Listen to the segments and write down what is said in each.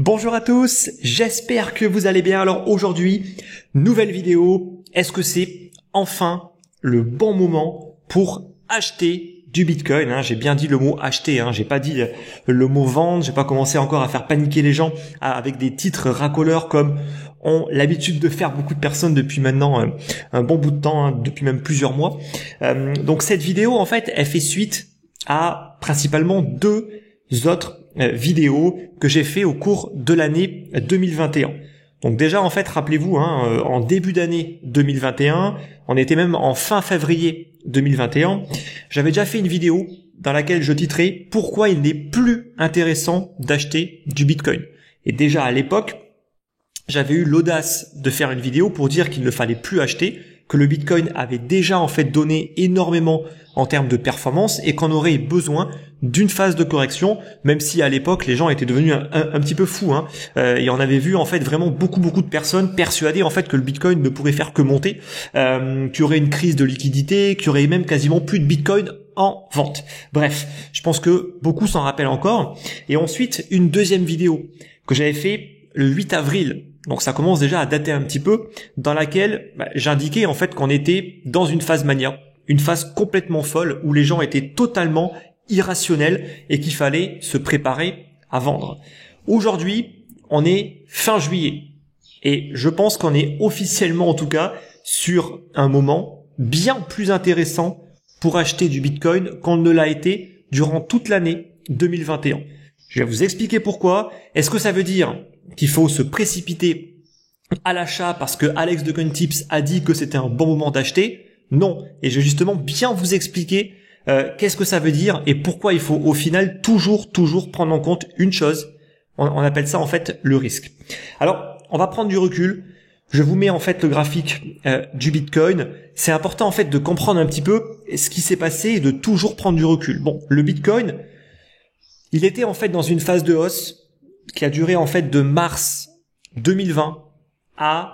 Bonjour à tous, j'espère que vous allez bien. Alors aujourd'hui, nouvelle vidéo. Est-ce que c'est enfin le bon moment pour acheter du Bitcoin, J'ai bien dit le mot acheter, j'ai pas dit le mot vendre. J'ai pas commencé encore à faire paniquer les gens avec des titres racoleurs comme ont l'habitude de faire beaucoup de personnes depuis maintenant un bon bout de temps, depuis même plusieurs mois. Donc cette vidéo, en fait, elle fait suite à principalement deux autres vidéos que j'ai fait au cours de l'année 2021. Donc déjà, en fait, rappelez-vous, en début d'année 2021, on était même en fin février 2021, j'avais déjà fait une vidéo dans laquelle je titrais « Pourquoi il n'est plus intéressant d'acheter du Bitcoin ?» Et déjà à l'époque, j'avais eu l'audace de faire une vidéo pour dire qu'il ne fallait plus acheter, que le Bitcoin avait déjà en fait donné énormément en termes de performance et qu'on aurait besoin d'une phase de correction, même si à l'époque les gens étaient devenus un petit peu fous, et on avait vu en fait vraiment beaucoup de personnes persuadées en fait que le Bitcoin ne pourrait faire que monter, qu'il y aurait une crise de liquidité, qu'il y aurait même quasiment plus de Bitcoin en vente. Bref, je pense que beaucoup s'en rappellent encore. Et ensuite, une deuxième vidéo que j'avais fait le 8 avril. Donc ça commence déjà à dater un petit peu, dans laquelle j'indiquais en fait qu'on était dans une phase mania, une phase complètement folle où les gens étaient totalement irrationnels et qu'il fallait se préparer à vendre. Aujourd'hui, on est fin juillet et je pense qu'on est officiellement en tout cas sur un moment bien plus intéressant pour acheter du Bitcoin qu'on ne l'a été durant toute l'année 2021. Je vais vous expliquer pourquoi. Est-ce que ça veut dire qu'il faut se précipiter à l'achat parce que Alex de CoinTips a dit que c'était un bon moment d'acheter? Non. Et je vais justement bien vous expliquer qu'est-ce que ça veut dire et pourquoi il faut au final toujours prendre en compte une chose. On appelle ça en fait le risque. Alors, on va prendre du recul. Je vous mets en fait le graphique du Bitcoin. C'est important en fait de comprendre un petit peu ce qui s'est passé et de toujours prendre du recul. Bon, le Bitcoin, il était en fait dans une phase de hausse qui a duré en fait de mars 2020 à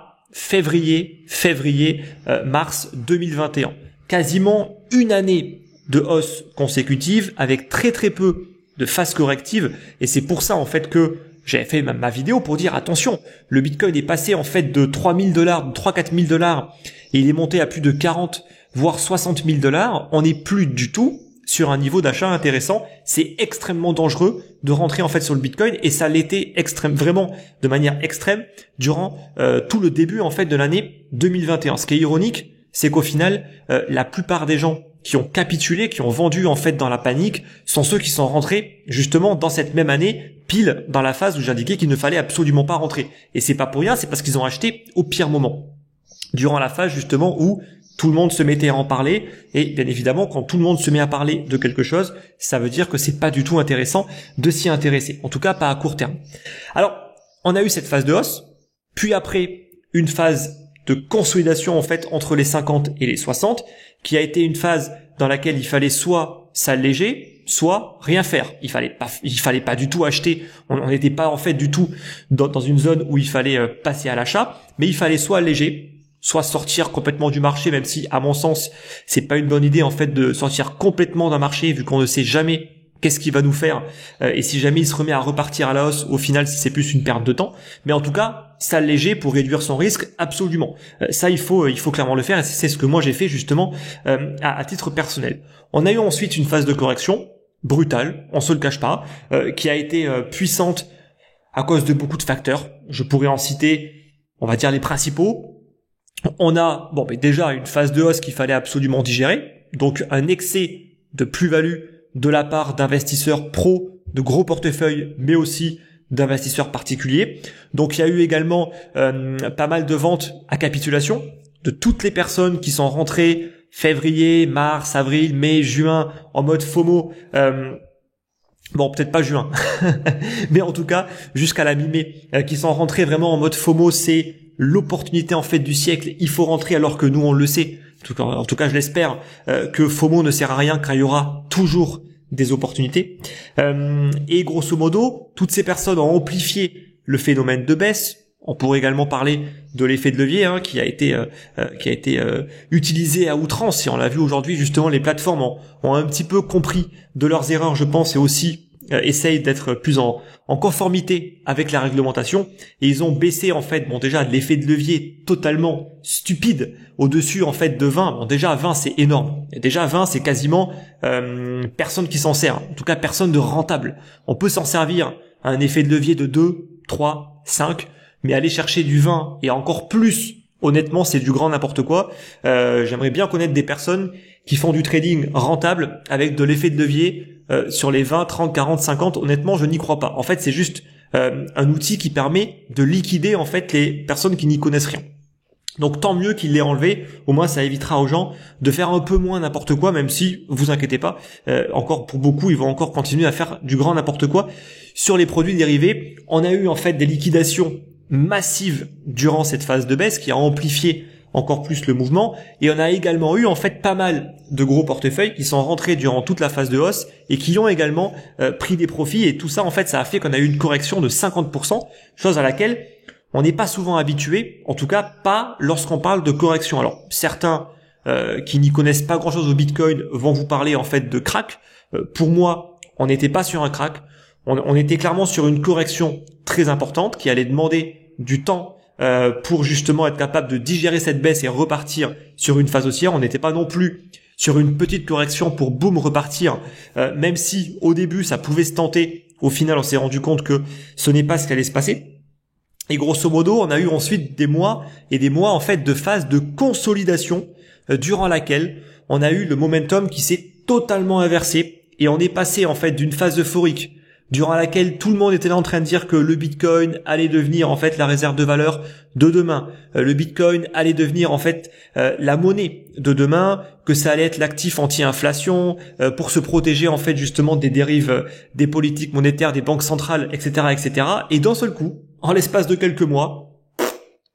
mars 2021. Quasiment une année de hausse consécutive avec très peu de phases correctives. Et c'est pour ça en fait que j'avais fait ma vidéo pour dire attention, le Bitcoin est passé en fait de 3000 $, de 3-4 000 $ et il est monté à plus de 40 voire 60 000 $. On n'est plus du tout sur un niveau d'achat intéressant. C'est extrêmement dangereux de rentrer en fait sur le Bitcoin et ça l'était vraiment de manière extrême durant tout le début en fait de l'année 2021. Ce qui est ironique, c'est qu'au final, la plupart des gens qui ont capitulé, qui ont vendu en fait dans la panique, sont ceux qui sont rentrés justement dans cette même année, pile dans la phase où j'indiquais qu'il ne fallait absolument pas rentrer. Et c'est pas pour rien, c'est parce qu'ils ont acheté au pire moment, durant la phase justement où tout le monde se mettait à en parler, et bien évidemment, quand tout le monde se met à parler de quelque chose, ça veut dire que c'est pas du tout intéressant de s'y intéresser. En tout cas, pas à court terme. Alors, on a eu cette phase de hausse, puis après, une phase de consolidation, en fait, entre les 50 et les 60, qui a été une phase dans laquelle il fallait soit s'alléger, soit rien faire. Il fallait pas du tout acheter. On n'était pas, en fait, du tout dans une zone où il fallait passer à l'achat, mais il fallait soit alléger, soit sortir complètement du marché, même si, à mon sens, c'est pas une bonne idée, en fait, de sortir complètement d'un marché, vu qu'on ne sait jamais qu'est-ce qu'il va nous faire, et si jamais il se remet à repartir à la hausse, au final, c'est plus une perte de temps. Mais en tout cas, s'alléger pour réduire son risque, absolument. Ça, il faut clairement le faire, et c'est ce que moi j'ai fait, justement, à titre personnel. On a eu ensuite une phase de correction, brutale, on se le cache pas, qui a été puissante à cause de beaucoup de facteurs. Je pourrais en citer, on va dire, les principaux. On a déjà une phase de hausse qu'il fallait absolument digérer, donc un excès de plus-value de la part d'investisseurs pros, de gros portefeuilles, mais aussi d'investisseurs particuliers. Donc il y a eu également pas mal de ventes à capitulation de toutes les personnes qui sont rentrées février, mars, avril, mai, juin en mode FOMO. Peut-être pas juin, mais en tout cas jusqu'à la mi-mai, qui sont rentrés vraiment en mode FOMO, c'est l'opportunité en fait du siècle, il faut rentrer alors que nous on le sait. En tout cas je l'espère, que FOMO ne sert à rien car il y aura toujours des opportunités. Et grosso modo, toutes ces personnes ont amplifié le phénomène de baisse. On pourrait également parler de l'effet de levier qui a été utilisé à outrance. Et on l'a vu aujourd'hui justement, les plateformes ont un petit peu compris de leurs erreurs, je pense, et aussi essayent d'être plus en conformité avec la réglementation, et ils ont baissé en fait, bon déjà l'effet de levier totalement stupide au-dessus en fait de 20. Bon déjà 20 c'est énorme, et déjà 20 c'est quasiment personne qui s'en sert, en tout cas personne de rentable. On peut s'en servir à un effet de levier de 2, 3, 5, mais aller chercher du 20 et encore plus, honnêtement c'est du grand n'importe quoi. J'aimerais bien connaître des personnes qui font du trading rentable avec de l'effet de levier sur les 20, 30, 40, 50, honnêtement, je n'y crois pas. En fait, c'est juste un outil qui permet de liquider en fait les personnes qui n'y connaissent rien. Donc tant mieux qu'il l'ait enlevé, au moins ça évitera aux gens de faire un peu moins n'importe quoi, même si, vous inquiétez pas, encore pour beaucoup, ils vont encore continuer à faire du grand n'importe quoi. Sur les produits dérivés, on a eu en fait des liquidations massives durant cette phase de baisse qui a amplifié encore plus le mouvement, et on a également eu en fait pas mal de gros portefeuilles qui sont rentrés durant toute la phase de hausse et qui ont également pris des profits, et tout ça en fait ça a fait qu'on a eu une correction de 50%, chose à laquelle on n'est pas souvent habitué, en tout cas pas lorsqu'on parle de correction. Alors certains qui n'y connaissent pas grand chose au Bitcoin vont vous parler en fait de crack. Pour moi, on n'était pas sur un crack, on était clairement sur une correction très importante qui allait demander du temps pour justement être capable de digérer cette baisse et repartir sur une phase haussière. On n'était pas non plus sur une petite correction pour boum repartir, même si au début ça pouvait se tenter. Au final, on s'est rendu compte que ce n'est pas ce qui allait se passer. Et grosso modo, on a eu ensuite des mois et des mois en fait de phase de consolidation durant laquelle on a eu le momentum qui s'est totalement inversé, et on est passé en fait d'une phase euphorique durant laquelle tout le monde était là en train de dire que le Bitcoin allait devenir en fait la réserve de valeur de demain, le Bitcoin allait devenir en fait la monnaie de demain, que ça allait être l'actif anti-inflation pour se protéger en fait justement des dérives des politiques monétaires, des banques centrales, etc., etc. Et d'un seul coup, en l'espace de quelques mois,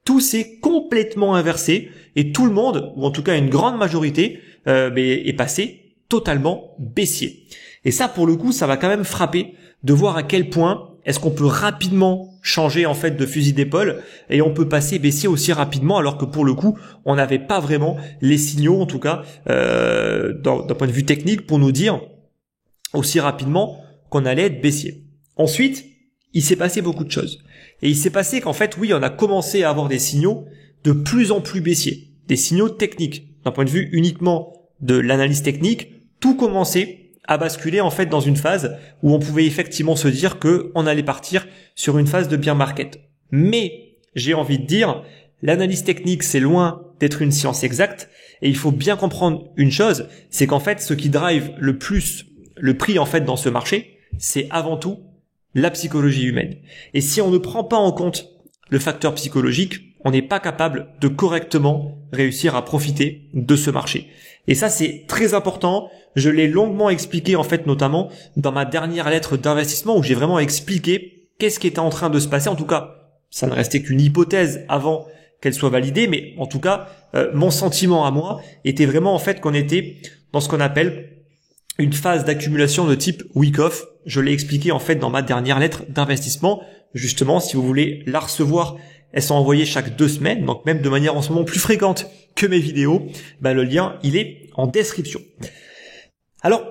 tout s'est complètement inversé et tout le monde, ou en tout cas une grande majorité, est passé totalement baissier. Et ça, pour le coup, ça va quand même frapper de voir à quel point est-ce qu'on peut rapidement changer en fait de fusil d'épaule et on peut passer baissier aussi rapidement, alors que pour le coup, on n'avait pas vraiment les signaux, en tout cas d'un point de vue technique, pour nous dire aussi rapidement qu'on allait être baissier. Ensuite, il s'est passé beaucoup de choses. Et il s'est passé qu'en fait, oui, on a commencé à avoir des signaux de plus en plus baissiers, des signaux techniques. D'un point de vue uniquement de l'analyse technique, tout commençait à basculer en fait dans une phase où on pouvait effectivement se dire que on allait partir sur une phase de bear market. Mais j'ai envie de dire, l'analyse technique, c'est loin d'être une science exacte, et il faut bien comprendre une chose, c'est qu'en fait, ce qui drive le plus le prix en fait dans ce marché, c'est avant tout la psychologie humaine. Et si on ne prend pas en compte le facteur psychologique, on n'est pas capable de correctement réussir à profiter de ce marché. Et ça, c'est très important. Je l'ai longuement expliqué, en fait, notamment dans ma dernière lettre d'investissement, où j'ai vraiment expliqué qu'est-ce qui était en train de se passer. En tout cas, ça ne restait qu'une hypothèse avant qu'elle soit validée, mais en tout cas, mon sentiment à moi était vraiment, en fait, qu'on était dans ce qu'on appelle une phase d'accumulation de type week-off. Je l'ai expliqué, en fait, dans ma dernière lettre d'investissement. Justement, si vous voulez la recevoir, elles sont envoyées chaque 2 semaines, donc même de manière en ce moment plus fréquente que mes vidéos. Le lien, il est en description. Alors,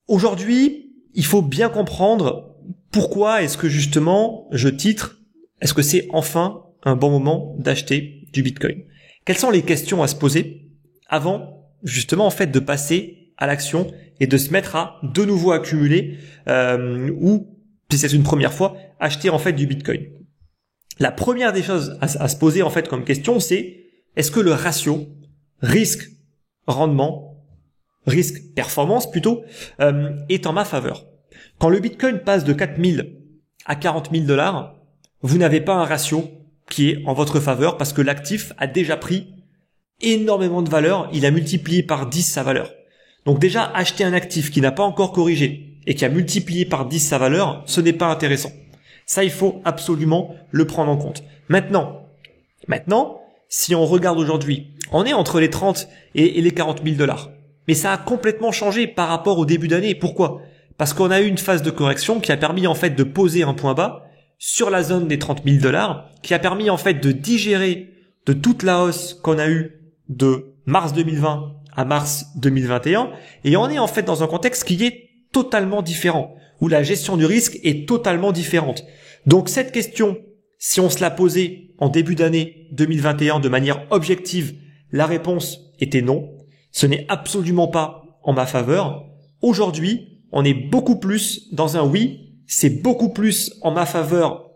aujourd'hui, il faut bien comprendre pourquoi est-ce que justement je titre « Est-ce que c'est enfin un bon moment d'acheter du Bitcoin ?» Quelles sont les questions à se poser avant justement en fait de passer à l'action et de se mettre à de nouveau accumuler ou, si c'est une première fois, acheter en fait du Bitcoin. La première des choses à se poser en fait comme question, c'est est-ce que le ratio risque-rendement, risque-performance plutôt, est en ma faveur. Quand le Bitcoin passe de 4 000 à 40 000 $, vous n'avez pas un ratio qui est en votre faveur parce que l'actif a déjà pris énormément de valeur, il a multiplié par 10 sa valeur. Donc déjà, acheter un actif qui n'a pas encore corrigé et qui a multiplié par 10 sa valeur, ce n'est pas intéressant. Ça, il faut absolument le prendre en compte. Maintenant, si on regarde aujourd'hui, on est entre les 30 et les 40 000 $. Mais ça a complètement changé par rapport au début d'année. Pourquoi ? Parce qu'on a eu une phase de correction qui a permis en fait de poser un point bas sur la zone des 30 000 $, qui a permis en fait de digérer de toute la hausse qu'on a eue de mars 2020 à mars 2021. Et on est en fait dans un contexte qui est totalement différent. où la gestion du risque est totalement différente. Donc cette question, si on se la posait en début d'année 2021 de manière objective, la réponse était non. Ce n'est absolument pas en ma faveur. Aujourd'hui, on est beaucoup plus dans un oui, c'est beaucoup plus en ma faveur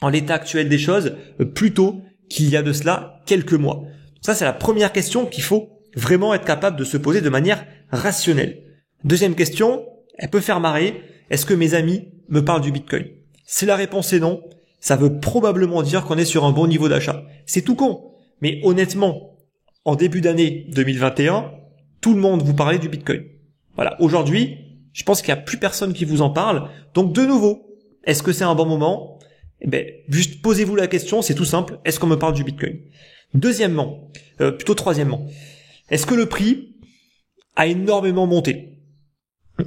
en l'état actuel des choses, plutôt qu'il y a de cela quelques mois. Ça, c'est la première question qu'il faut vraiment être capable de se poser de manière rationnelle. Deuxième question, elle peut faire marrer. Est-ce que mes amis me parlent du Bitcoin? Si la réponse est non, ça veut probablement dire qu'on est sur un bon niveau d'achat. C'est tout con. Mais honnêtement, en début d'année 2021, tout le monde vous parlait du Bitcoin. Voilà. Aujourd'hui, je pense qu'il n'y a plus personne qui vous en parle. Donc, de nouveau, est-ce que c'est un bon moment? Eh ben, juste posez-vous la question, c'est tout simple. Est-ce qu'on me parle du Bitcoin? Deuxièmement, troisièmement, est-ce que le prix a énormément monté?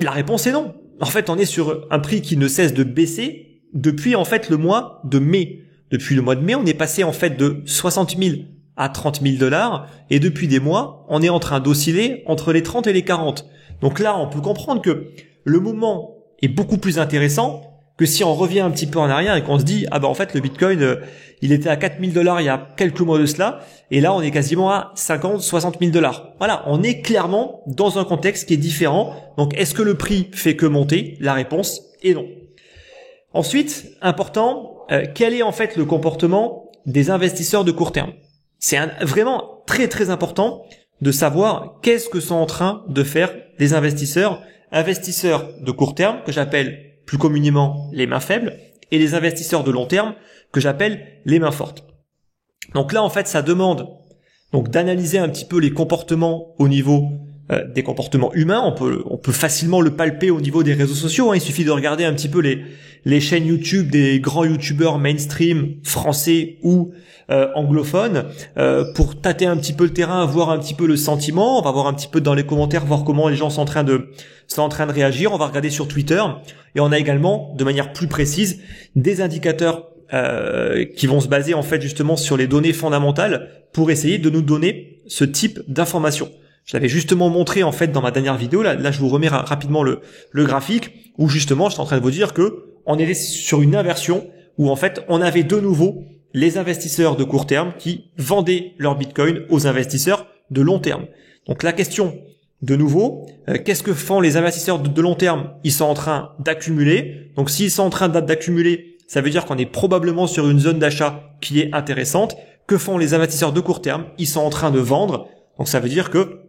La réponse est non. En fait, on est sur un prix qui ne cesse de baisser depuis en fait le mois de mai. Depuis le mois de mai, on est passé en fait de 60 000 à 30 000 $, et depuis des mois, on est en train d'osciller entre les 30 et les 40. Donc là, on peut comprendre que le moment est beaucoup plus intéressant que si on revient un petit peu en arrière et qu'on se dit ah ben en fait le Bitcoin il était à 4 000 $ il y a quelques mois de cela, et là on est quasiment à 50-60 000 $. Voilà, on est clairement dans un contexte qui est différent. Donc est-ce que le prix fait que monter? La réponse est non. Ensuite, important, quel est en fait le comportement des investisseurs de court terme? C'est vraiment très très important de savoir qu'est-ce que sont en train de faire les investisseurs de court terme, que j'appelle plus communément les mains faibles, et les investisseurs de long terme, que j'appelle les mains fortes. Donc là, en fait, ça demande donc d'analyser un petit peu les comportements au niveau des comportements humains. On peut facilement le palper au niveau des réseaux sociaux. Il suffit de regarder un petit peu les chaînes YouTube des grands YouTubeurs mainstream français ou anglophones pour tâter un petit peu le terrain, voir un petit peu le sentiment. On va voir un petit peu dans les commentaires, voir comment les gens sont en train de réagir. On va regarder sur Twitter, et on a également, de manière plus précise, des indicateurs qui vont se baser en fait justement sur les données fondamentales pour essayer de nous donner ce type d'informations. Je l'avais justement montré en fait dans ma dernière vidéo. Là, je vous remets rapidement le graphique où justement je suis en train de vous dire que on était sur une inversion où en fait on avait de nouveau les investisseurs de court terme qui vendaient leur Bitcoin aux investisseurs de long terme. Donc la question de nouveau, qu'est-ce que font les investisseurs de long terme? Ils sont en train d'accumuler. Donc s'ils sont en train d'accumuler, ça veut dire qu'on est probablement sur une zone d'achat qui est intéressante. Que font les investisseurs de court terme? Ils sont en train de vendre. Donc ça veut dire que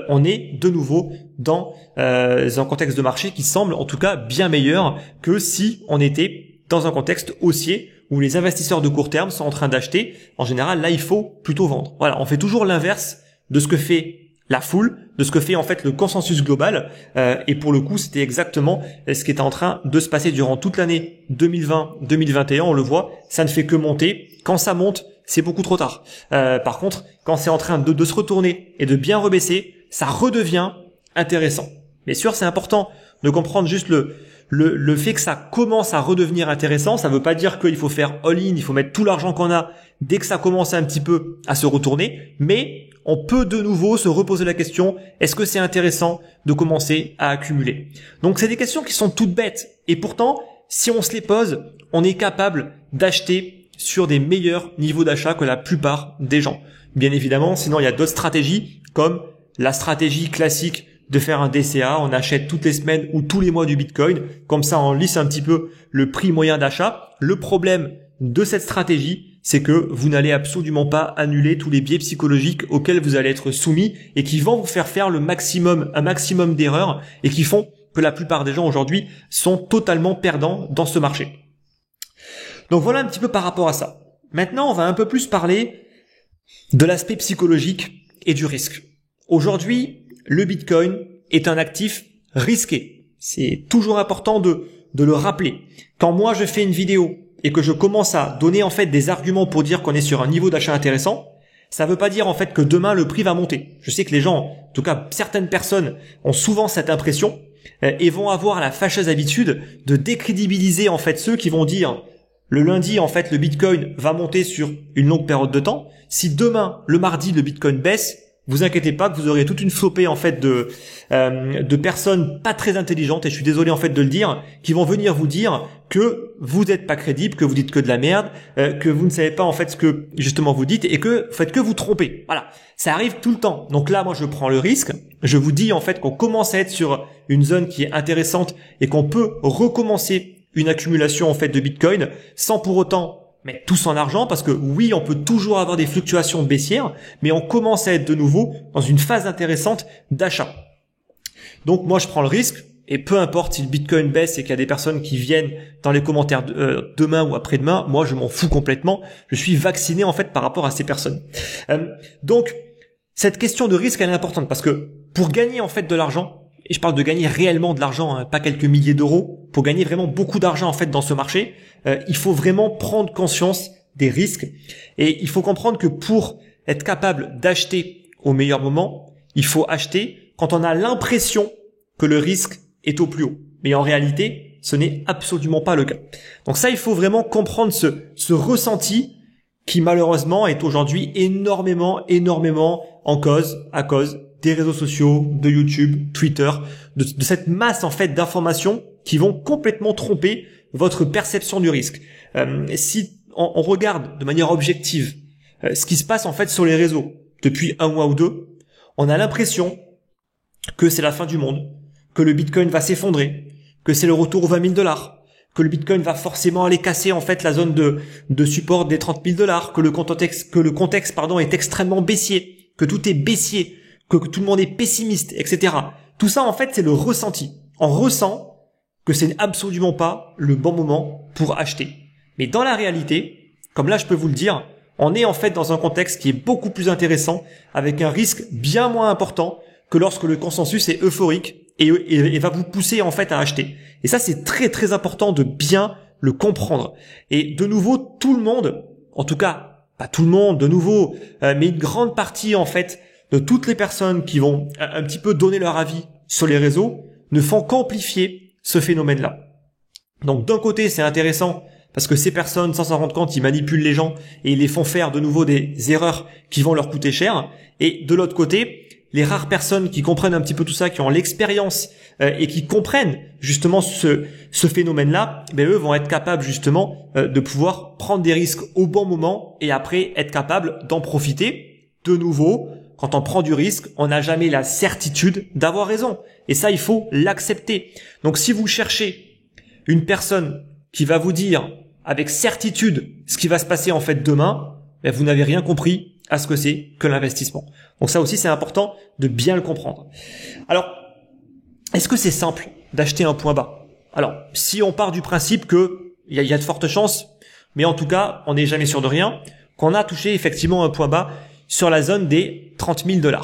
on est de nouveau dans un contexte de marché qui semble en tout cas bien meilleur que si on était dans un contexte haussier où les investisseurs de court terme sont en train d'acheter. En général, là, il faut plutôt vendre. Voilà, on fait toujours l'inverse de ce que fait la foule, de ce que fait en fait le consensus global, et pour le coup c'était exactement ce qui était en train de se passer durant toute l'année 2020-2021. On le voit, ça ne fait que monter. Quand ça monte, c'est beaucoup trop tard. Par contre, quand c'est en train de se retourner et de bien rebaisser, ça redevient intéressant. Bien sûr, c'est important de comprendre juste le fait que ça commence à redevenir intéressant. Ça veut pas dire qu'il faut faire all-in, il faut mettre tout l'argent qu'on a dès que ça commence un petit peu à se retourner, mais on peut de nouveau se reposer la question, est-ce que c'est intéressant de commencer à accumuler? Donc c'est des questions qui sont toutes bêtes, et pourtant, si on se les pose, on est capable d'acheter sur des meilleurs niveaux d'achat que la plupart des gens. Bien évidemment, sinon il y a d'autres stratégies, comme la stratégie classique de faire un DCA, on achète toutes les semaines ou tous les mois du Bitcoin, comme ça on lisse un petit peu le prix moyen d'achat. Le problème de cette stratégie, c'est que vous n'allez absolument pas annuler tous les biais psychologiques auxquels vous allez être soumis et qui vont vous faire faire un maximum d'erreurs et qui font que la plupart des gens aujourd'hui sont totalement perdants dans ce marché. Donc voilà un petit peu par rapport à ça. Maintenant, on va un peu plus parler de l'aspect psychologique et du risque. Aujourd'hui, le Bitcoin est un actif risqué. C'est toujours important de le rappeler. Quand moi je fais une vidéo et que je commence à donner en fait des arguments pour dire qu'on est sur un niveau d'achat intéressant, ça veut pas dire en fait que demain le prix va monter. Je sais que les gens, en tout cas certaines personnes, ont souvent cette impression et vont avoir la fâcheuse habitude de décrédibiliser en fait ceux qui vont dire le lundi en fait le Bitcoin va monter sur une longue période de temps. Si demain le mardi le Bitcoin baisse, vous inquiétez pas que vous aurez toute une flopée en fait de personnes pas très intelligentes, et je suis désolé en fait de le dire, qui vont venir vous dire que vous n'êtes pas crédible, que vous dites que de la merde, que vous ne savez pas en fait ce que justement vous dites et que faites que vous trompez. Voilà, ça arrive tout le temps. Donc là, moi je prends le risque. Je vous dis en fait qu'on commence à être sur une zone qui est intéressante et qu'on peut recommencer une accumulation en fait de Bitcoin sans pour autant mettre tous en argent, parce que oui, on peut toujours avoir des fluctuations baissières, mais on commence à être de nouveau dans une phase intéressante d'achat. Donc moi je prends le risque, et peu importe si le Bitcoin baisse et qu'il y a des personnes qui viennent dans les commentaires demain ou après-demain, moi je m'en fous complètement. Je suis vacciné en fait par rapport à ces personnes. Donc cette question de risque elle est importante, parce que pour gagner en fait de l'argent, et je parle de gagner réellement de l'argent, hein, pas quelques milliers d'euros, pour gagner vraiment beaucoup d'argent en fait dans ce marché, il faut vraiment prendre conscience des risques, et il faut comprendre que pour être capable d'acheter au meilleur moment, il faut acheter quand on a l'impression que le risque est au plus haut. Mais en réalité, ce n'est absolument pas le cas. Donc ça, il faut vraiment comprendre ce ressenti qui malheureusement est aujourd'hui énormément à cause des réseaux sociaux, de YouTube, Twitter, de cette masse en fait d'informations qui vont complètement tromper votre perception du risque. Si on regarde de manière objective ce qui se passe en fait sur les réseaux depuis un mois ou deux, on a l'impression que c'est la fin du monde, que le Bitcoin va s'effondrer, que c'est le retour aux $20 000, que le Bitcoin va forcément aller casser en fait la zone de support des $30 000, que le contexte est extrêmement baissier, que tout est baissier, que tout le monde est pessimiste, etc. Tout ça en fait c'est le ressenti. On ressent que c'est absolument pas le bon moment pour acheter. Mais dans la réalité, comme là je peux vous le dire, on est en fait dans un contexte qui est beaucoup plus intéressant, avec un risque bien moins important que lorsque le consensus est euphorique et va vous pousser en fait à acheter. Et ça c'est très très important de bien le comprendre. Et de nouveau, tout le monde, en tout cas pas tout le monde de nouveau, mais une grande partie en fait de toutes les personnes qui vont un petit peu donner leur avis sur les réseaux ne font qu'amplifier ce phénomène-là. Donc d'un côté c'est intéressant parce que ces personnes, sans s'en rendre compte, ils manipulent les gens et ils les font faire de nouveau des erreurs qui vont leur coûter cher. Et de l'autre côté, les rares personnes qui comprennent un petit peu tout ça, qui ont l'expérience et qui comprennent justement ce phénomène-là, eux vont être capables justement de pouvoir prendre des risques au bon moment et après être capables d'en profiter. De nouveau, quand on prend du risque, on n'a jamais la certitude d'avoir raison. Et ça, il faut l'accepter. Donc si vous cherchez une personne qui va vous dire avec certitude ce qui va se passer en fait demain, vous n'avez rien compris à ce que c'est que l'investissement. Donc ça aussi c'est important de bien le comprendre. Alors, est-ce que c'est simple d'acheter un point bas? Alors, si on part du principe que il y a de fortes chances, mais en tout cas, on n'est jamais sûr de rien, qu'on a touché effectivement un point bas sur la zone des $30 000.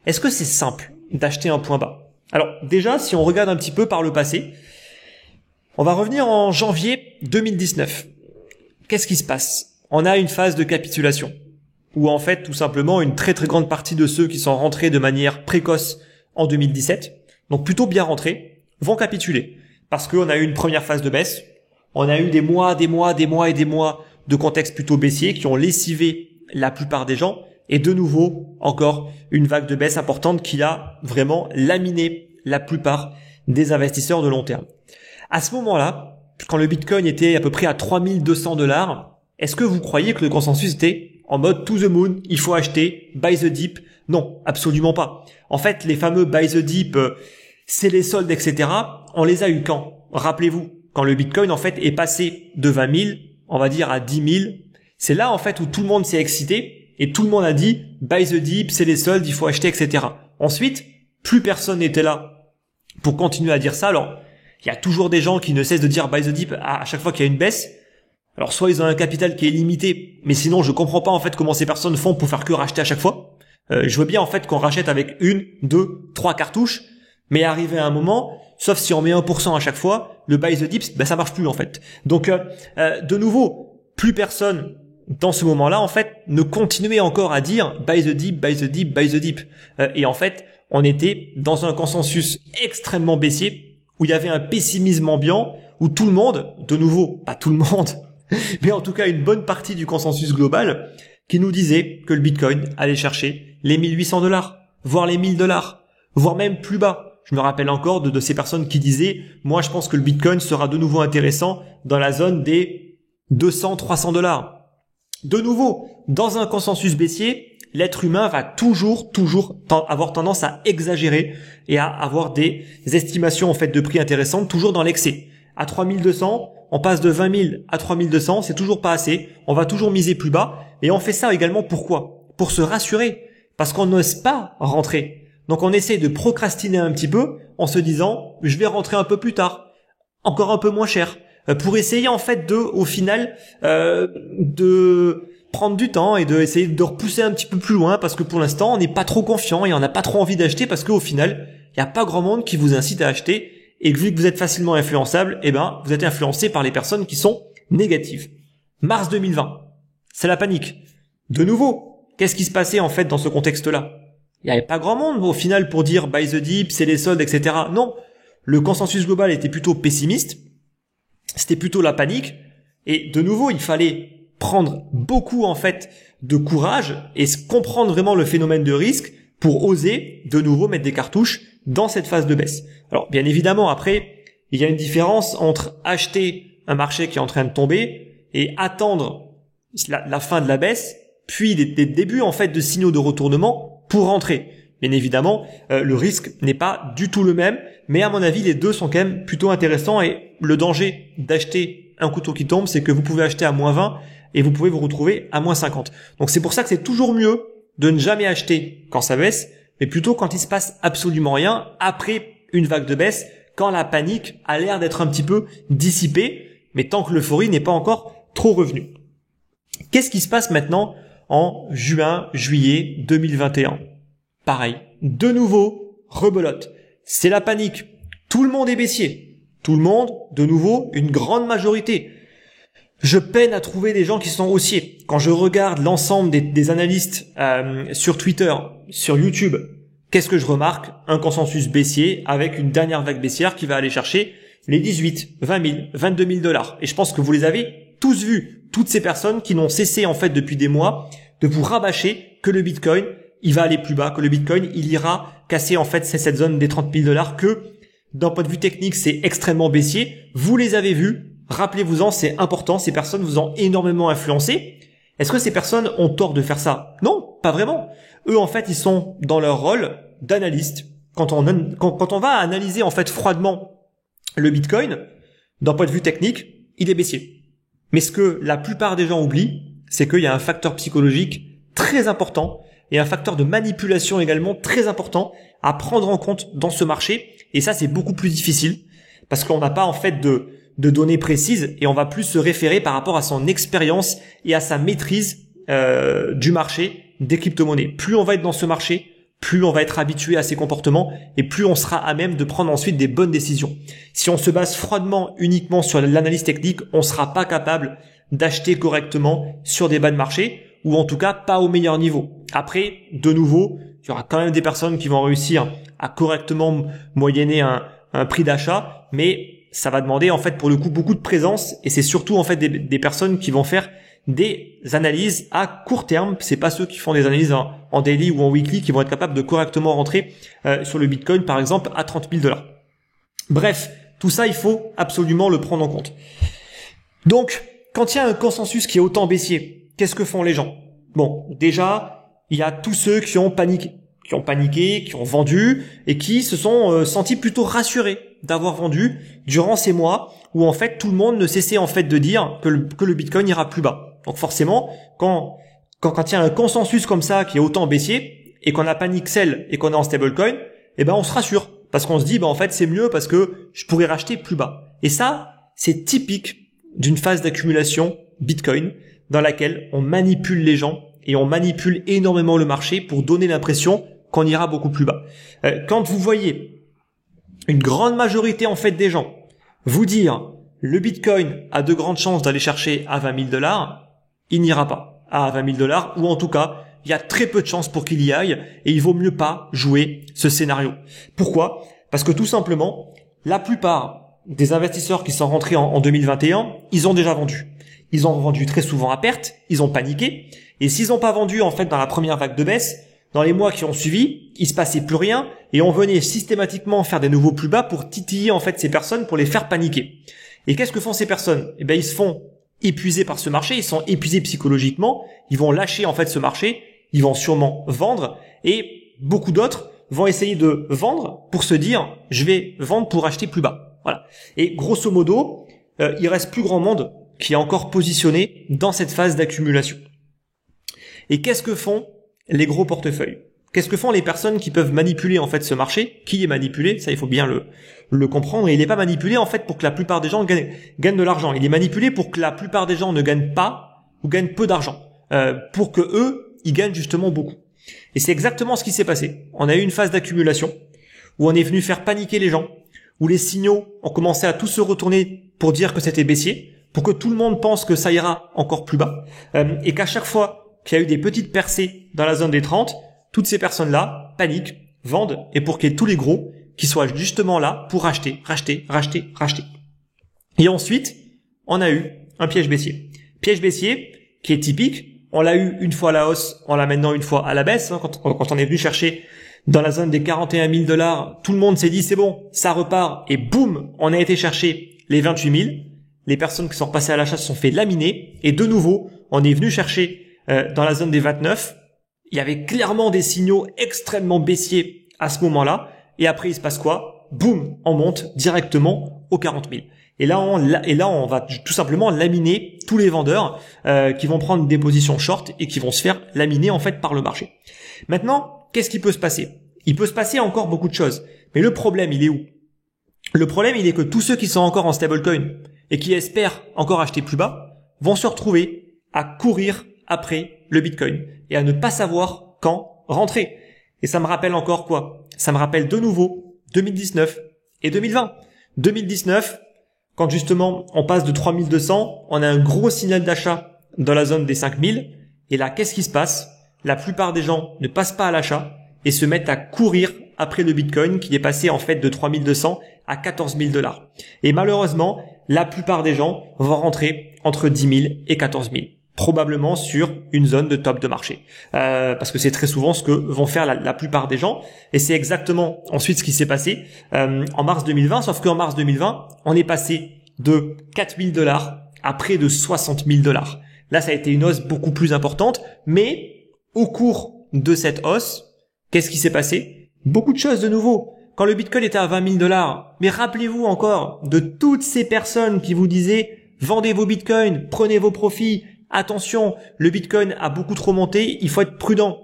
Est-ce que c'est simple d'acheter un point bas? Alors déjà, si on regarde un petit peu par le passé, on va revenir en janvier 2019. Qu'est-ce qui se passe? On a une phase de capitulation, où en fait, tout simplement, une très très grande partie de ceux qui sont rentrés de manière précoce en 2017, donc plutôt bien rentrés, vont capituler. Parce qu'on a eu une première phase de baisse, on a eu des mois de contexte plutôt baissier qui ont lessivé la plupart des gens, et de nouveau, encore une vague de baisse importante qui a vraiment laminé la plupart des investisseurs de long terme. À ce moment-là, quand le Bitcoin était à peu près à $3 200, est-ce que vous croyez que le consensus était en mode to the moon, il faut acheter, buy the dip? Non, absolument pas. En fait, les fameux buy the dip, c'est les soldes, etc., on les a eu quand? Rappelez-vous, quand le Bitcoin en fait est passé de 20 000, on va dire à 10 000, c'est là en fait où tout le monde s'est excité et tout le monde a dit buy the dip, c'est les soldes, il faut acheter, etc. Ensuite, plus personne n'était là pour continuer à dire ça. Alors, il y a toujours des gens qui ne cessent de dire buy the dip à chaque fois qu'il y a une baisse. Alors soit ils ont un capital qui est limité, mais sinon je comprends pas en fait comment ces personnes font pour faire que racheter à chaque fois. Je veux bien en fait qu'on rachète avec 1, 2, 3 cartouches, mais arrivé à un moment, sauf si on met 1% à chaque fois, le buy the dip, ça marche plus en fait. Donc de nouveau, plus personne dans ce moment-là en fait ne continuait encore à dire buy the dip, buy the dip, buy the dip. Et en fait, on était dans un consensus extrêmement baissier, où il y avait un pessimisme ambiant, où tout le monde, de nouveau, pas tout le monde, mais en tout cas une bonne partie du consensus global, qui nous disait que le Bitcoin allait chercher les $1 800, voire les $1000, voire même plus bas. Je me rappelle encore de ces personnes qui disaient « Moi, je pense que le Bitcoin sera de nouveau intéressant dans la zone des $200-300. » De nouveau, dans un consensus baissier, l'être humain va toujours avoir tendance à exagérer et à avoir des estimations en fait de prix intéressantes, toujours dans l'excès. À 3200, on passe de 20 000 à 3200, c'est toujours pas assez. On va toujours miser plus bas et on fait ça également pourquoi ? Pour se rassurer, parce qu'on n'ose pas rentrer. Donc on essaie de procrastiner un petit peu en se disant je vais rentrer un peu plus tard, encore un peu moins cher, pour essayer en fait au final de prendre du temps et de essayer de repousser un petit peu plus loin parce que pour l'instant on n'est pas trop confiant et on n'a pas trop envie d'acheter parce qu'au final il n'y a pas grand monde qui vous incite à acheter et que vu que vous êtes facilement influençable, vous êtes influencé par les personnes qui sont négatives. Mars 2020, c'est la panique. De nouveau, qu'est-ce qui se passait en fait dans ce contexte-là ? Il n'y avait pas grand monde au final pour dire buy the dip, c'est les soldes, etc. Non, le consensus global était plutôt pessimiste, c'était plutôt la panique, et de nouveau il fallait prendre beaucoup en fait de courage et comprendre vraiment le phénomène de risque pour oser de nouveau mettre des cartouches dans cette phase de baisse. Alors bien évidemment après il y a une différence entre acheter un marché qui est en train de tomber et attendre la fin de la baisse, puis des débuts en fait de signaux de retournement pour rentrer. Bien évidemment, le risque n'est pas du tout le même, mais à mon avis, les deux sont quand même plutôt intéressants et le danger d'acheter un couteau qui tombe, c'est que vous pouvez acheter à -20 et vous pouvez vous retrouver à -50. Donc c'est pour ça que c'est toujours mieux de ne jamais acheter quand ça baisse, mais plutôt quand il se passe absolument rien après une vague de baisse, quand la panique a l'air d'être un petit peu dissipée, mais tant que l'euphorie n'est pas encore trop revenue. Qu'est-ce qui se passe maintenant en juin, juillet 2021. Pareil, de nouveau, rebelote. C'est la panique. Tout le monde est baissier. Tout le monde, de nouveau, une grande majorité. Je peine à trouver des gens qui sont haussiers. Quand je regarde l'ensemble des analystes sur Twitter, sur YouTube, qu'est-ce que je remarque ? Un consensus baissier avec une dernière vague baissière qui va aller chercher les 18, 20 000, 22 000 $. Et je pense que vous les avez tous vus. Toutes ces personnes qui n'ont cessé en fait depuis des mois de vous rabâcher que le Bitcoin, il va aller plus bas, que le Bitcoin, il ira casser en fait cette zone des 30 000 $, que d'un point de vue technique, c'est extrêmement baissier. Vous les avez vus, rappelez-vous-en, c'est important, ces personnes vous ont énormément influencé. Est-ce que ces personnes ont tort de faire ça ? Non, pas vraiment. Eux, en fait, ils sont dans leur rôle d'analyste. Quand on va analyser en fait froidement le Bitcoin, d'un point de vue technique, il est baissier. Mais ce que la plupart des gens oublient, c'est qu'il y a un facteur psychologique très important et un facteur de manipulation également très important à prendre en compte dans ce marché. Et ça, c'est beaucoup plus difficile parce qu'on n'a pas en fait de données précises et on va plus se référer par rapport à son expérience et à sa maîtrise du marché des crypto-monnaies. Plus on va être dans ce marché, plus on va être habitué à ces comportements et plus on sera à même de prendre ensuite des bonnes décisions. Si on se base froidement uniquement sur l'analyse technique, on sera pas capable d'acheter correctement sur des bas de marché ou en tout cas pas au meilleur niveau. Après, de nouveau, il y aura quand même des personnes qui vont réussir à correctement moyenner un prix d'achat, mais ça va demander en fait pour le coup beaucoup de présence et c'est surtout en fait des personnes qui vont faire des analyses à court terme. C'est pas ceux qui font des analyses en daily ou en weekly qui vont être capables de correctement rentrer sur le Bitcoin par exemple à 30 000 $. Bref, tout ça il faut absolument le prendre en compte. Donc, quand il y a un consensus qui est autant baissier, qu'est-ce que font les gens ? Bon, déjà, il y a tous ceux qui ont paniqué, qui ont vendu et qui se sont sentis plutôt rassurés d'avoir vendu durant ces mois où en fait tout le monde ne cessait en fait de dire que le Bitcoin ira plus bas. Donc forcément, quand il y a un consensus comme ça qui est autant baissier et qu'on a panic sell et qu'on est en stablecoin, on se rassure parce qu'on se dit en fait c'est mieux parce que je pourrais racheter plus bas. Et ça, c'est typique d'une phase d'accumulation Bitcoin dans laquelle on manipule les gens et on manipule énormément le marché pour donner l'impression qu'on ira beaucoup plus bas. Quand vous voyez une grande majorité en fait des gens vous dire le Bitcoin a de grandes chances d'aller chercher à 20 000 $, il n'ira pas à 20 000 $, ou en tout cas, il y a très peu de chances pour qu'il y aille et il vaut mieux pas jouer ce scénario. Pourquoi ? Parce que tout simplement, la plupart des investisseurs qui sont rentrés en 2021, ils ont déjà vendu. ils ont vendu très souvent à perte, ils ont paniqué. Et s'ils n'ont pas vendu en fait dans la première vague de baisse, dans les mois qui ont suivi, il se passait plus rien et on venait systématiquement faire des nouveaux plus bas pour titiller en fait ces personnes, pour les faire paniquer. Et qu'est-ce que font ces personnes? Eh ben ils se font épuiser par ce marché, ils sont épuisés psychologiquement, ils vont lâcher en fait ce marché, ils vont sûrement vendre et beaucoup d'autres vont essayer de vendre pour se dire je vais vendre pour acheter plus bas. Voilà. Et grosso modo, il reste plus grand monde qui est encore positionné dans cette phase d'accumulation. Et qu'est-ce que font les gros portefeuilles? Qu'est-ce que font les personnes qui peuvent manipuler en fait ce marché? Qui est manipulé? Ça, il faut bien le comprendre. Et il n'est pas manipulé en fait pour que la plupart des gens gagnent de l'argent. Il est manipulé pour que la plupart des gens ne gagnent pas ou gagnent peu d'argent, pour que eux, ils gagnent justement beaucoup. Et c'est exactement ce qui s'est passé. On a eu une phase d'accumulation où on est venu faire paniquer les gens, où les signaux ont commencé à tous se retourner pour dire que c'était baissier, pour que tout le monde pense que ça ira encore plus bas, et qu'à chaque fois qu'il y a eu des petites percées dans la zone des 30, toutes ces personnes-là paniquent, vendent, et pour qu'il y ait tous les gros qui soient justement là pour racheter. Et ensuite, on a eu un piège baissier. Piège baissier qui est typique, on l'a eu une fois à la hausse, on l'a maintenant une fois à la baisse, quand on est venu chercher dans la zone des 41 000 $, tout le monde s'est dit c'est bon, ça repart, et boum, on a été chercher les 28 000. Les personnes qui sont repassées à l'achat se sont fait laminer, et de nouveau, on est venu chercher dans la zone des 29. Il y avait clairement des signaux extrêmement baissiers à ce moment-là, et après il se passe quoi? Boum, on monte directement aux 40 000. Et là, on va tout simplement laminer tous les vendeurs qui vont prendre des positions short et qui vont se faire laminer en fait par le marché. Maintenant, qu'est-ce qui peut se passer? Il peut se passer encore beaucoup de choses. Mais le problème, il est où? Le problème, il est que tous ceux qui sont encore en stablecoin et qui espèrent encore acheter plus bas vont se retrouver à courir après le Bitcoin et à ne pas savoir quand rentrer. Et ça me rappelle encore quoi? Ça me rappelle de nouveau 2019 et 2020. 2019, quand justement on passe de 3200, on a un gros signal d'achat dans la zone des 5000. Et là, qu'est-ce qui se passe? La plupart des gens ne passent pas à l'achat et se mettent à courir après le Bitcoin qui est passé en fait de 3200 à 14 000 $. Et malheureusement, la plupart des gens vont rentrer entre 10 000 et 14 000. Probablement sur une zone de top de marché. Parce que c'est très souvent ce que vont faire la plupart des gens. Et c'est exactement ensuite ce qui s'est passé en mars 2020. Sauf qu'en mars 2020, on est passé de 4 000 $ à près de 60 000 $. Là, ça a été une hausse beaucoup plus importante. Mais au cours de cette hausse, qu'est-ce qui s'est passé? Beaucoup de choses de nouveau. Quand le Bitcoin était à 20 000 $, mais rappelez-vous encore de toutes ces personnes qui vous disaient « Vendez vos Bitcoins, prenez vos profits ». Attention, le Bitcoin a beaucoup trop monté, il faut être prudent.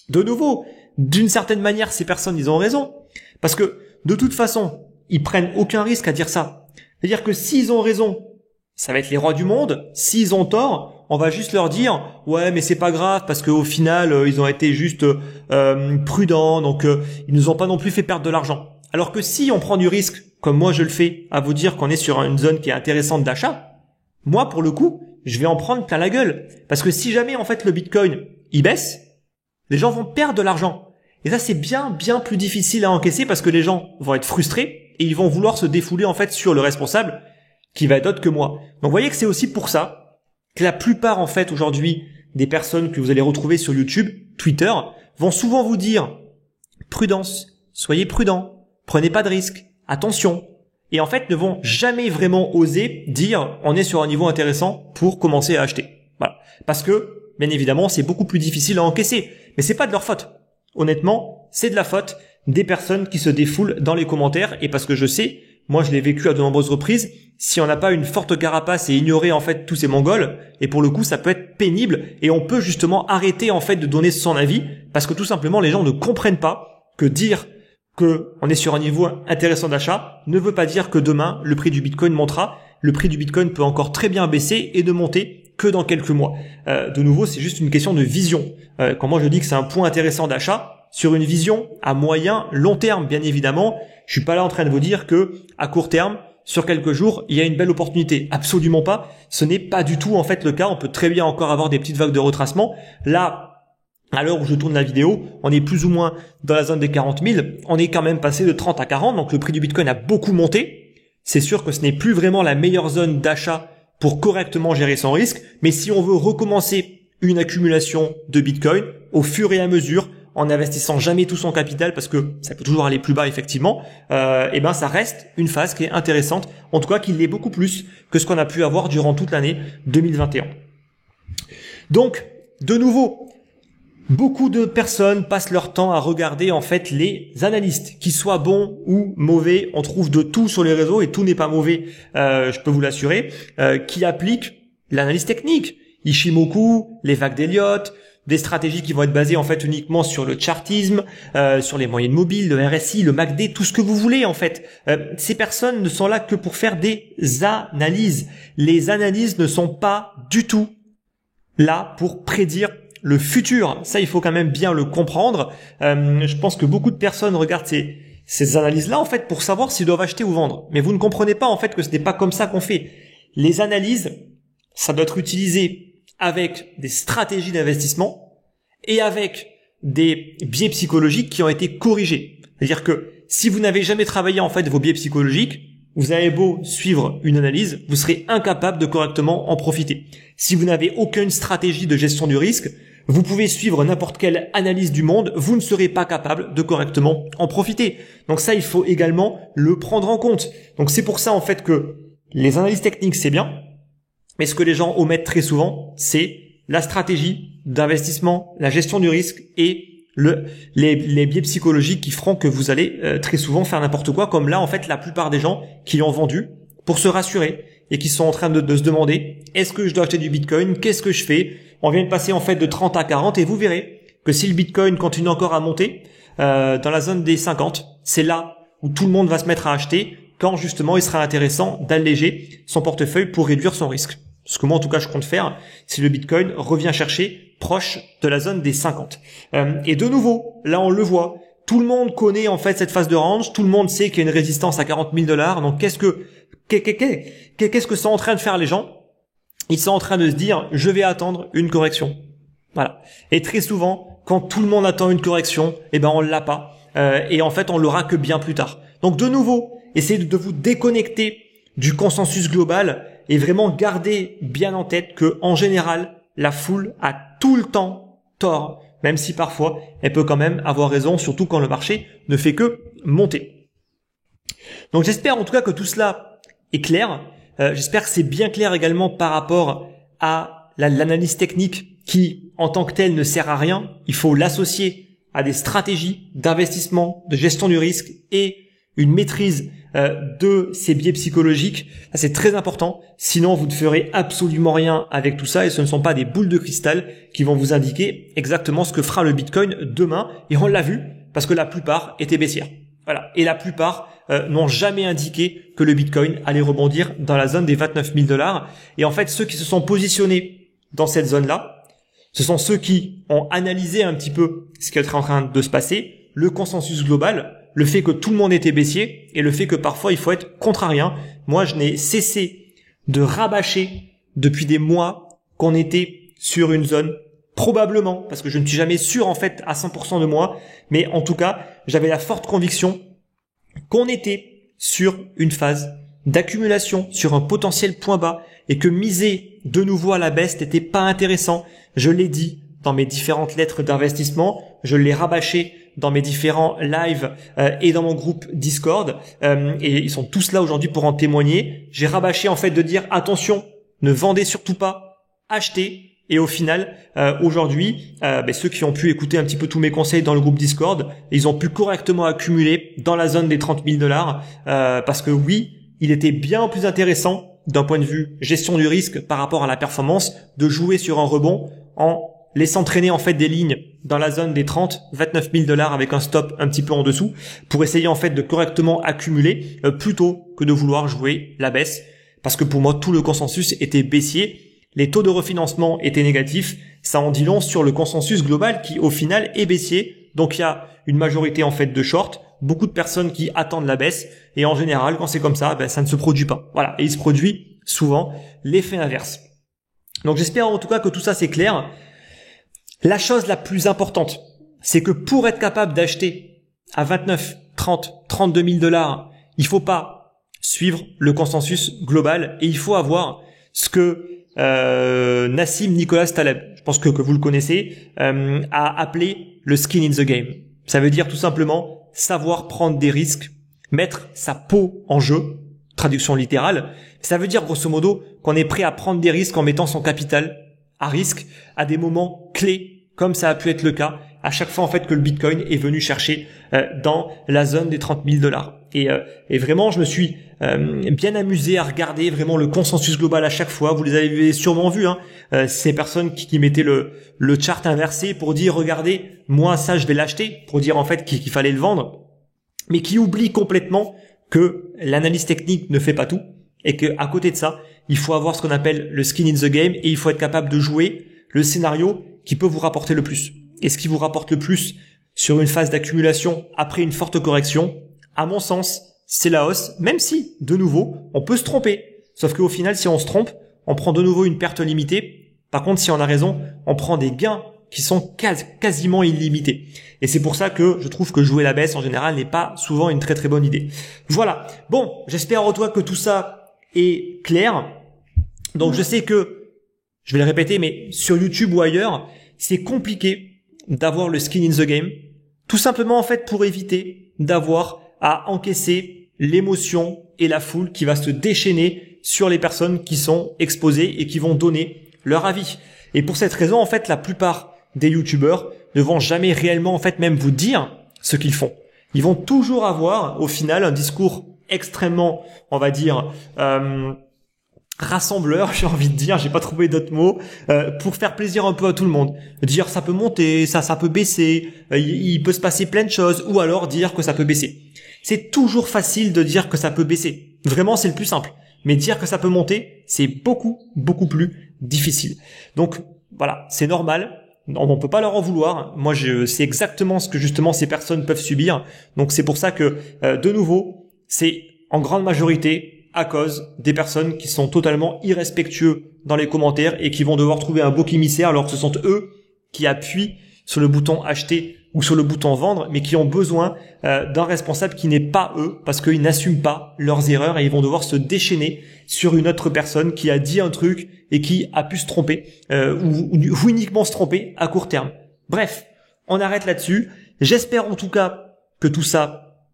De nouveau, d'une certaine manière, ces personnes, ils ont raison. Parce que, de toute façon, ils prennent aucun risque à dire ça. C'est-à-dire que s'ils ont raison, ça va être les rois du monde. S'ils ont tort, on va juste leur dire « Ouais, mais c'est pas grave parce qu'au final, ils ont été juste prudents, donc ils nous ont pas non plus fait perdre de l'argent. » Alors que si on prend du risque, comme moi je le fais, à vous dire qu'on est sur une zone qui est intéressante d'achat, moi, pour le coup, je vais en prendre plein la gueule. Parce que si jamais, en fait, le Bitcoin, il baisse, les gens vont perdre de l'argent. Et ça, c'est bien plus difficile à encaisser parce que les gens vont être frustrés et ils vont vouloir se défouler, en fait, sur le responsable qui va être autre que moi. Donc, vous voyez que c'est aussi pour ça que la plupart, en fait, aujourd'hui, des personnes que vous allez retrouver sur YouTube, Twitter, vont souvent vous dire prudence, soyez prudent, prenez pas de risques, attention. Et en fait, ne vont jamais vraiment oser dire on est sur un niveau intéressant pour commencer à acheter. Voilà. Parce que, bien évidemment, c'est beaucoup plus difficile à encaisser. Mais c'est pas de leur faute. Honnêtement, c'est de la faute des personnes qui se défoulent dans les commentaires. Et parce que je sais, moi je l'ai vécu à de nombreuses reprises, si on n'a pas une forte carapace et ignorer en fait tous ces Mongols, et pour le coup ça peut être pénible, et on peut justement arrêter en fait de donner son avis, parce que tout simplement les gens ne comprennent pas que dire que on est sur un niveau intéressant d'achat ne veut pas dire que demain le prix du Bitcoin montera. Le prix du Bitcoin peut encore très bien baisser et ne monter que dans quelques mois. De nouveau, c'est juste une question de vision. Quand moi je dis que c'est un point intéressant d'achat, sur une vision à moyen, long terme, bien évidemment, je suis pas là en train de vous dire que à court terme, sur quelques jours, il y a une belle opportunité. Absolument pas. Ce n'est pas du tout en fait le cas. On peut très bien encore avoir des petites vagues de retracement. Là, à l'heure où je tourne la vidéo, on est plus ou moins dans la zone des 40 000. On est quand même passé de 30 à 40, donc le prix du Bitcoin a beaucoup monté. C'est sûr que ce n'est plus vraiment la meilleure zone d'achat pour correctement gérer son risque. Mais si on veut recommencer une accumulation de Bitcoin au fur et à mesure, en n'investissant jamais tout son capital, parce que ça peut toujours aller plus bas effectivement, et ben ça reste une phase qui est intéressante, en tout cas qui l'est beaucoup plus que ce qu'on a pu avoir durant toute l'année 2021. Donc, de nouveau, beaucoup de personnes passent leur temps à regarder en fait les analystes, qu'ils soient bons ou mauvais. On trouve de tout sur les réseaux et tout n'est pas mauvais, je peux vous l'assurer, qui appliquent l'analyse technique. Ishimoku, les vagues d'Elliott, des stratégies qui vont être basées en fait uniquement sur le chartisme, sur les moyennes mobiles, le RSI, le MACD, tout ce que vous voulez en fait. Ces personnes ne sont là que pour faire des analyses. Les analyses ne sont pas du tout là pour prédire le futur. Ça, il faut quand même bien le comprendre. Je pense que beaucoup de personnes regardent ces analyses-là en fait pour savoir s'ils doivent acheter ou vendre. Mais vous ne comprenez pas en fait que ce n'est pas comme ça qu'on fait. Les analyses, ça doit être utilisé avec des stratégies d'investissement et avec des biais psychologiques qui ont été corrigés. C'est-à-dire que si vous n'avez jamais travaillé en fait vos biais psychologiques, vous avez beau suivre une analyse, vous serez incapable de correctement en profiter. Si vous n'avez aucune stratégie de gestion du risque, vous pouvez suivre n'importe quelle analyse du monde, vous ne serez pas capable de correctement en profiter. Donc ça, il faut également le prendre en compte. Donc c'est pour ça en fait que les analyses techniques, c'est bien. Mais ce que les gens omettent très souvent, c'est la stratégie d'investissement, la gestion du risque et les biais psychologiques qui feront que vous allez très souvent faire n'importe quoi, comme là en fait la plupart des gens qui l'ont vendu pour se rassurer et qui sont en train de se demander est-ce que je dois acheter du Bitcoin, qu'est-ce que je fais? On vient de passer en fait de 30 à 40 et vous verrez que si le Bitcoin continue encore à monter dans la zone des 50, c'est là où tout le monde va se mettre à acheter quand justement il sera intéressant d'alléger son portefeuille pour réduire son risque. Ce que moi en tout cas je compte faire si le Bitcoin revient chercher proche de la zone des 50. Et de nouveau, là on le voit, tout le monde connaît en fait cette phase de range, tout le monde sait qu'il y a une résistance à 40 000 $. Donc qu'est-ce que sont en train de faire les gens? Ils sont en train de se dire je vais attendre une correction. Voilà. Et très souvent, quand tout le monde attend une correction, eh ben on l'a pas. Et en fait on l'aura que bien plus tard. Donc de nouveau, essayez de vous déconnecter du consensus global et vraiment garder bien en tête que, en général, la foule a tout le temps tort, même si parfois elle peut quand même avoir raison, surtout quand le marché ne fait que monter. Donc j'espère en tout cas que tout cela est clair. J'espère que c'est bien clair également par rapport à l'analyse technique qui, en tant que telle, ne sert à rien. Il faut l'associer à des stratégies d'investissement, de gestion du risque et une maîtrise de ces biais psychologiques. Ça, c'est très important. Sinon, vous ne ferez absolument rien avec tout ça et ce ne sont pas des boules de cristal qui vont vous indiquer exactement ce que fera le Bitcoin demain. Et on l'a vu parce que la plupart étaient baissières. Voilà. Et la plupart n'ont jamais indiqué que le Bitcoin allait rebondir dans la zone des 29 000 $. Et en fait, ceux qui se sont positionnés dans cette zone-là, ce sont ceux qui ont analysé un petit peu ce qui est en train de se passer, le consensus global, le fait que tout le monde était baissier et le fait que parfois il faut être contrarien. Moi, je n'ai cessé de rabâcher depuis des mois qu'on était sur une zone, probablement, parce que je ne suis jamais sûr en fait à 100% de moi, mais en tout cas, j'avais la forte conviction qu'on était sur une phase d'accumulation, sur un potentiel point bas et que miser de nouveau à la baisse n'était pas intéressant. Je l'ai dit dans mes différentes lettres d'investissement, je l'ai rabâché dans mes différents lives et dans mon groupe Discord et ils sont tous là aujourd'hui pour en témoigner. J'ai rabâché en fait de dire attention, ne vendez surtout pas, achetez. Et au final, aujourd'hui, ceux qui ont pu écouter un petit peu tous mes conseils dans le groupe Discord, ils ont pu correctement accumuler dans la zone des 30 000 $, parce que oui, il était bien plus intéressant d'un point de vue gestion du risque par rapport à la performance de jouer sur un rebond en laissant traîner en fait des lignes dans la zone des 29 000 $ avec un stop un petit peu en dessous pour essayer en fait de correctement accumuler plutôt que de vouloir jouer la baisse, parce que pour moi tout le consensus était baissier. Les taux de refinancement étaient négatifs, ça en dit long sur le consensus global qui au final est baissier. Donc il y a une majorité en fait de short, beaucoup de personnes qui attendent la baisse et en général quand c'est comme ça, ça ne se produit pas. Voilà, et il se produit souvent l'effet inverse. Donc j'espère en tout cas que tout ça c'est clair. La chose la plus importante, c'est que pour être capable d'acheter à 29, 30, 32 000 $, il faut pas suivre le consensus global et il faut avoir ce que Nassim Nicolas Taleb, je pense que vous le connaissez, a appelé le skin in the game. Ça veut dire tout simplement savoir prendre des risques, mettre sa peau en jeu, traduction littérale. Ça veut dire grosso modo qu'on est prêt à prendre des risques en mettant son capital à risque à des moments clés, comme ça a pu être le cas à chaque fois en fait que le Bitcoin est venu chercher dans la zone des 30 000 $. Et vraiment, je me suis bien amusé à regarder vraiment le consensus global à chaque fois. Vous les avez sûrement vus, hein, ces personnes qui mettaient le chart inversé pour dire regardez, moi ça je vais l'acheter, pour dire en fait qu'il fallait le vendre, mais qui oublient complètement que l'analyse technique ne fait pas tout et que à côté de ça, il faut avoir ce qu'on appelle le skin in the game et il faut être capable de jouer le scénario qui peut vous rapporter le plus. Et ce qui vous rapporte le plus sur une phase d'accumulation après une forte correction, à mon sens, c'est la hausse, même si, de nouveau, on peut se tromper. Sauf qu'au final, si on se trompe, on prend de nouveau une perte limitée. Par contre, si on a raison, on prend des gains qui sont quasiment illimités. Et c'est pour ça que je trouve que jouer la baisse, en général, n'est pas souvent une très très bonne idée. Voilà. Bon, j'espère en toi que tout ça est clair. Donc, je sais que, je vais le répéter, mais sur YouTube ou ailleurs, c'est compliqué d'avoir le skin in the game, tout simplement en fait pour éviter d'avoir à encaisser l'émotion et la foule qui va se déchaîner sur les personnes qui sont exposées et qui vont donner leur avis. Et pour cette raison, en fait, la plupart des youtubeurs ne vont jamais réellement en fait même vous dire ce qu'ils font. Ils vont toujours avoir au final un discours extrêmement, on va dire, rassembleur, j'ai envie de dire, j'ai pas trouvé d'autres mots, pour faire plaisir un peu à tout le monde. Dire ça peut monter, ça peut baisser, il peut se passer plein de choses, ou alors dire que ça peut baisser. C'est toujours facile de dire que ça peut baisser. Vraiment, c'est le plus simple. Mais dire que ça peut monter, c'est beaucoup plus difficile. Donc, voilà, c'est normal. On peut pas leur en vouloir. Moi, c'est exactement ce que justement ces personnes peuvent subir. Donc, c'est pour ça que, de nouveau, c'est en grande majorité à cause des personnes qui sont totalement irrespectueux dans les commentaires et qui vont devoir trouver un bouc émissaire alors que ce sont eux qui appuient sur le bouton acheter ou sur le bouton vendre, mais qui ont besoin d'un responsable qui n'est pas eux parce qu'ils n'assument pas leurs erreurs et ils vont devoir se déchaîner sur une autre personne qui a dit un truc et qui a pu se tromper ou uniquement se tromper à court terme. Bref, on arrête là-dessus. J'espère en tout cas que tout ça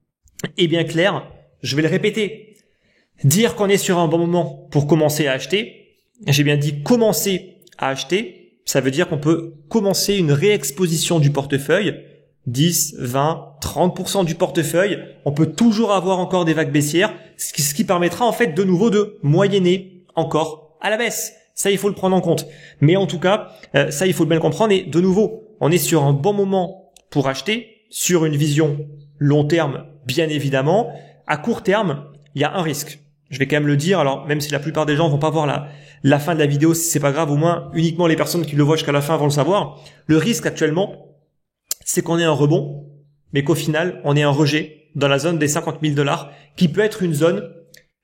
est bien clair. Je vais le répéter. Dire qu'on est sur un bon moment pour commencer à acheter, j'ai bien dit commencer à acheter, ça veut dire qu'on peut commencer une réexposition du portefeuille, 10, 20, 30% du portefeuille, on peut toujours avoir encore des vagues baissières, ce qui permettra en fait de nouveau de moyenner encore à la baisse. Ça, il faut le prendre en compte. Mais en tout cas, ça, il faut bien le comprendre. Et de nouveau, on est sur un bon moment pour acheter, sur une vision long terme, bien évidemment. À court terme, il y a un risque. Je vais quand même le dire, alors même si la plupart des gens vont pas voir la fin de la vidéo, c'est pas grave, au moins uniquement les personnes qui le voient jusqu'à la fin vont le savoir. Le risque actuellement, c'est qu'on ait un rebond, mais qu'au final, on ait un rejet dans la zone des 50 000 $, qui peut être une zone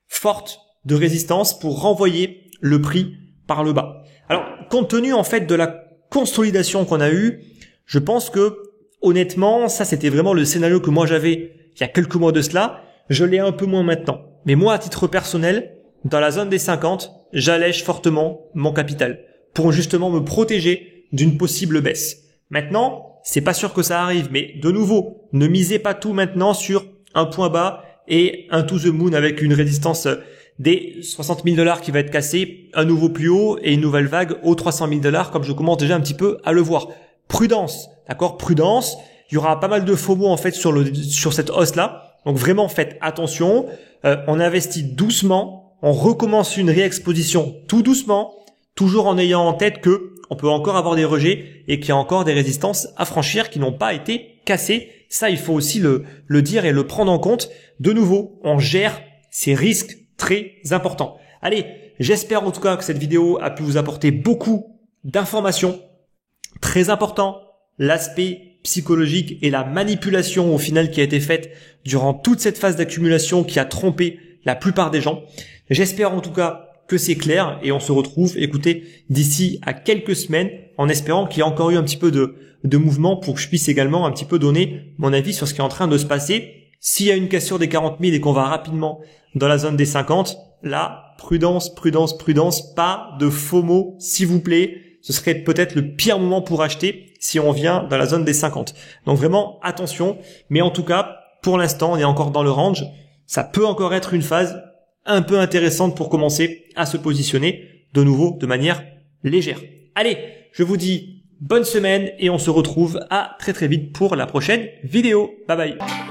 forte de résistance pour renvoyer le prix par le bas. Alors, compte tenu en fait de la consolidation qu'on a eue, je pense que honnêtement, ça c'était vraiment le scénario que moi j'avais il y a quelques mois de cela. Je l'ai un peu moins maintenant. Mais moi, à titre personnel, dans la zone des 50, j'allège fortement mon capital pour justement me protéger d'une possible baisse. Maintenant, c'est pas sûr que ça arrive, mais de nouveau, ne misez pas tout maintenant sur un point bas et un to the moon avec une résistance des 60 000 $ qui va être cassée, un nouveau plus haut et une nouvelle vague aux 300 000 $, comme je commence déjà un petit peu à le voir. Prudence, d'accord? Prudence. Il y aura pas mal de faux mots en fait sur cette hausse-là. Donc vraiment, faites attention. On investit doucement. On recommence une réexposition tout doucement, toujours en ayant en tête que on peut encore avoir des rejets et qu'il y a encore des résistances à franchir qui n'ont pas été cassées. Ça, il faut aussi le dire et le prendre en compte. De nouveau, on gère ces risques très importants. Allez, j'espère en tout cas que cette vidéo a pu vous apporter beaucoup d'informations. Très important, l'aspect psychologique et la manipulation au final qui a été faite durant toute cette phase d'accumulation qui a trompé la plupart des gens. J'espère en tout cas que c'est clair et on se retrouve, écoutez, d'ici à quelques semaines en espérant qu'il y ait encore eu un petit peu de mouvement pour que je puisse également un petit peu donner mon avis sur ce qui est en train de se passer S'il y a une cassure des 40 000 et qu'on va rapidement dans la zone des 50, là, prudence, prudence, prudence, pas de FOMO, s'il vous plaît. Ce serait peut-être le pire moment pour acheter si on vient dans la zone des 50. Donc vraiment, attention. Mais en tout cas, pour l'instant, on est encore dans le range. Ça peut encore être une phase un peu intéressante pour commencer à se positionner de nouveau de manière légère. Allez, je vous dis bonne semaine et on se retrouve à très très vite pour la prochaine vidéo. Bye bye.